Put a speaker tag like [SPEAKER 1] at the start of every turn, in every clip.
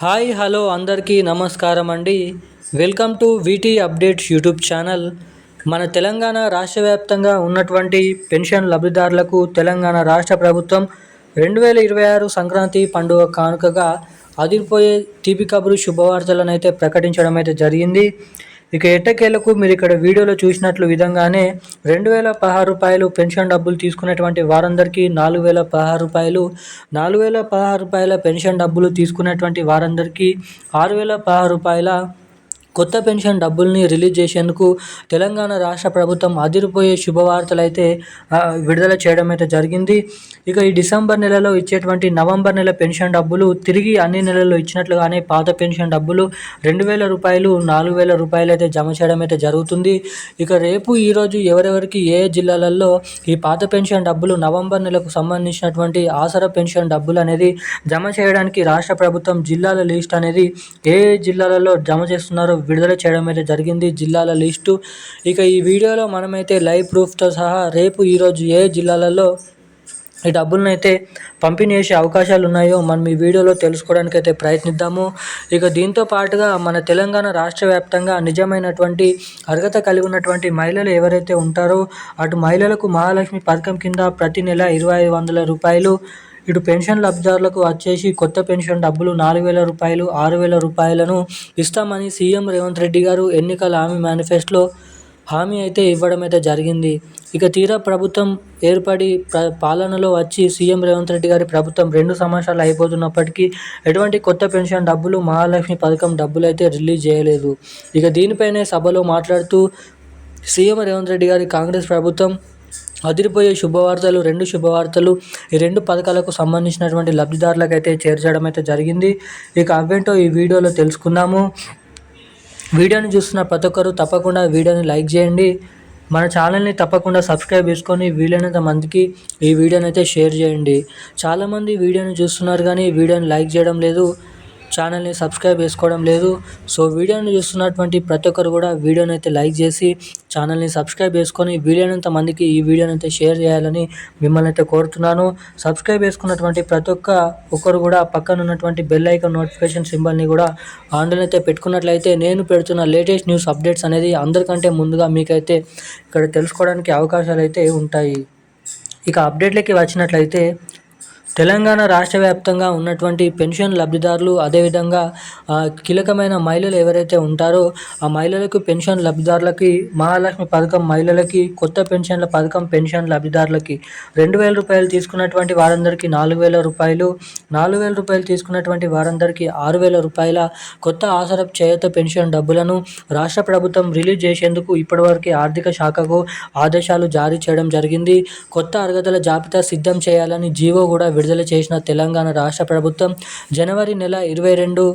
[SPEAKER 1] Hi hello అందరికీ నమస్కారం అండి. Welcome to వీటీ updates YouTube channel. మన తెలంగాణ రాష్ట్ర వ్యాప్తంగా ఉన్నటువంటి పెన్షన్ లబ్ధిదారులకు తెలంగాణ రాష్ట్ర ప్రభుత్వం 2026 సంక్రాంతి పండుగ కానుకగా అదిరిపోయే తీపి కబురు శుభవార్తలను అయితే ప్రకటించడం అయితే జరిగింది. ఇక ఎట్టకేలకు మీరు ఇక్కడ వీడియోలో చూసినట్లు విధంగానే రూ. 2016 పెన్షన్ డబ్బులు తీసుకునేటువంటి వారందరికీ రూ. 4016 పెన్షన్ డబ్బులు తీసుకునేటువంటి వారందరికీ రూ. 6016 కొత్త పెన్షన్ డబ్బుల్ని రిలీజ్ చేసేందుకు తెలంగాణ రాష్ట్ర ప్రభుత్వం అదిరిపోయే శుభవార్తలు అయితే విడుదల చేయడం అయితే జరిగింది. ఇక ఈ డిసెంబర్ నెలలో ఇచ్చేటువంటి నవంబర్ నెల పెన్షన్ డబ్బులు తిరిగి అన్ని నెలల్లో ఇచ్చినట్లుగానే పాత పెన్షన్ డబ్బులు రూ. 2000 అయితే జమ చేయడం అయితే జరుగుతుంది. ఇక రేపు ఈరోజు ఎవరెవరికి ఏ జిల్లాలలో ఈ పాత పెన్షన్ డబ్బులు నవంబర్ నెలకు సంబంధించినటువంటి ఆసరా పెన్షన్ డబ్బులు అనేది జమ చేయడానికి రాష్ట్ర ప్రభుత్వం జిల్లాల లిస్ట్ అనేది ఏ జిల్లాలలో జమ చేస్తున్నారో విడుదల చేయడం అయితే జరిగింది, జిల్లాల లిస్టు. ఇక ఈ వీడియోలో మనమైతే లైవ్ ప్రూఫ్తో సహా రేపు ఈరోజు ఏ జిల్లాలలో ఈ డబ్బులను అయితే పంపిణీ చేసే అవకాశాలు ఉన్నాయో మనం ఈ వీడియోలో తెలుసుకోవడానికి అయితే ప్రయత్నిద్దాము. ఇక దీంతో పాటుగా మన తెలంగాణ రాష్ట్ర వ్యాప్తంగా నిజమైనటువంటి అర్హత కలిగి ఉన్నటువంటి మహిళలు ఎవరైతే ఉంటారో అటు మహిళలకు మహాలక్ష్మి పథకం కింద ప్రతి నెల రూ. 2500, ఇటు పెన్షన్ లబ్ధిదారులకు వచ్చేసి కొత్త పెన్షన్ డబ్బులు రూ. 4000, రూ. 6000 ఇస్తామని సీఎం రేవంత్ రెడ్డి గారు ఎన్నికల హామీ మేనిఫెస్టోలో హామీ అయితే ఇవ్వడం అయితే జరిగింది. ఇక తీరా ప్రభుత్వం ఏర్పడి పాలనలో వచ్చి సీఎం రేవంత్ రెడ్డి గారి ప్రభుత్వం 2 సంవత్సరాలు అయిపోతున్నప్పటికీ ఎటువంటి కొత్త పెన్షన్ డబ్బులు మహాలక్ష్మి పథకం డబ్బులు అయితే రిలీజ్ చేయలేదు. ఇక దీనిపైనే సభలో మాట్లాడుతూ సీఎం రేవంత్ రెడ్డి గారి కాంగ్రెస్ ప్రభుత్వం అదిరిపోయే శుభవార్తలు, 2 శుభవార్తలు ఈ 2 పథకాలకు సంబంధించినటువంటి లబ్ధిదారులకు అయితే చేర్చడం అయితే జరిగింది. ఇక అవేంటో ఈ వీడియోలో తెలుసుకుందాము. వీడియోని చూస్తున్న ప్రతి ఒక్కరు తప్పకుండా వీడియోని లైక్ చేయండి. మన ఛానల్ని తప్పకుండా సబ్స్క్రైబ్ చేసుకొని వీలైనంత మందికి ఈ వీడియోని అయితే షేర్ చేయండి. చాలామంది వీడియోని చూస్తున్నారు కానీ వీడియోని లైక్ చేయడం లేదు, ఛానల్ని సబ్స్క్రైబ్ చేసుకోవడం లేదు. సో వీడియోని చూస్తున్నటువంటి ప్రతి ఒక్కరు కూడా వీడియోని అయితే లైక్ చేసి ఛానల్ని సబ్స్క్రైబ్ చేసుకొని వీలైనంత మందికి ఈ వీడియోని అయితే షేర్ చేయాలని మిమ్మల్ని అయితే కోరుతున్నాను. సబ్స్క్రైబ్ చేసుకున్నటువంటి ప్రతి ఒక్కరు కూడా పక్కన ఉన్నటువంటి బెల్ ఐకాన్ నోటిఫికేషన్ సింబల్ని కూడా ఆన్లో అయితే పెట్టుకున్నట్లయితే నేను పెడుతున్న లేటెస్ట్ న్యూస్ అప్డేట్స్ అనేది అందరికంటే ముందుగా మీకైతే ఇక్కడ తెలుసుకోవడానికి అవకాశాలు అయితే ఉంటాయి. ఇక అప్డేట్లకి వచ్చినట్లయితే తెలంగాణ రాష్ట్ర వ్యాప్తంగా ఉన్నటువంటి పెన్షన్ లబ్ధిదారులు, అదేవిధంగా కీలకమైన మహిళలు ఎవరైతే ఉంటారో ఆ మహిళలకు పెన్షన్ లబ్ధిదారులకి మహాలక్ష్మి పథకం మహిళలకి కొత్త పెన్షన్ల పథకం పెన్షన్ లబ్ధిదారులకి రూ. 2000 తీసుకున్నటువంటి వారందరికీ రూ. 4000 తీసుకున్నటువంటి వారందరికీ రూ. 6000 కొత్త ఆసరా చేయూత పెన్షన్ డబ్బులను రాష్ట్ర ప్రభుత్వం రిలీజ్ చేసేందుకు ఇప్పటివరకు ఆర్థిక శాఖకు ఆదేశాలు జారీ చేయడం జరిగింది. కొత్త అర్హతల జాబితా సిద్ధం చేయాలని జీవో కూడా విడుదల చేసిన తెలంగాణ రాష్ట్ర ప్రభుత్వం జనవరి నెల 22,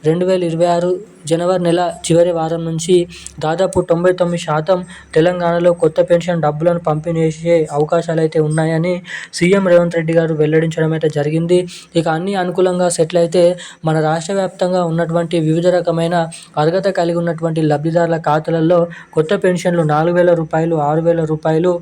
[SPEAKER 1] 2026 జనవరి నెల చివరి వారం నుంచి దాదాపు 99% తెలంగాణలో కొత్త పెన్షన్ డబ్బులను పంపిణీ చేసే అవకాశాలు అయితే ఉన్నాయని సీఎం రేవంత్ రెడ్డి గారు వెల్లడించడం అయితే జరిగింది. ఇక అన్ని అనుకూలంగా సెటిల్ అయితే మన రాష్ట్ర వ్యాప్తంగా ఉన్నటువంటి వివిధ రకమైన అర్హత కలిగి ఉన్నటువంటి లబ్ధిదారుల ఖాతాలలో కొత్త పెన్షన్లు రూ. 4000, రూ. 6000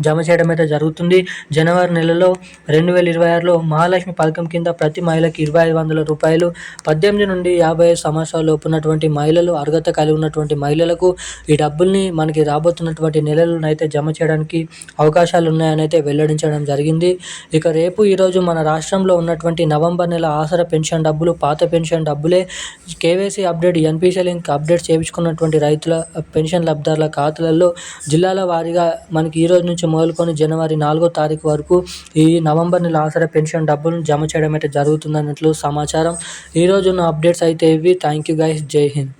[SPEAKER 1] జమ చేయడం అయితే జరుగుతుంది. జనవరి నెలలో 2026లో మహాలక్ష్మి పథకం కింద ప్రతి మహిళకి రూ. 2500, 18 నుండి 55 సంవత్సరాల లోపు ఉన్నటువంటి మహిళలు, అర్హత కలిగి ఉన్నటువంటి మహిళలకు ఈ డబ్బుల్ని మనకి రాబోతున్నటువంటి నెలలోనైతే జమ చేయడానికి అవకాశాలు ఉన్నాయని అయితే వెల్లడించడం జరిగింది. ఇక రేపు ఈరోజు మన రాష్ట్రంలో ఉన్నటువంటి నవంబర్ నెల ఆసరా పెన్షన్ డబ్బులు పాత పెన్షన్ డబ్బులే KYC update, NPCI link update చేయించుకున్నటువంటి రైతుల పెన్షన్ లబ్ధిదారుల ఖాతాలలో జిల్లాల వారీగా మనకి ఈ రోజు నుంచి మొదలుకొని జనవరి 4వ తారీఖు వరకు ఈ నవంబర్ నెల ఆసరా పెన్షన్ డబ్బులను జమ చేయడం అయితే జరుగుతుందన్నట్లు సమాచారం. ఈరోజు ఉన్న అప్డేట్స్ అయితే ఇవి. థ్యాంక్ యూ గైస్, జై హింద్.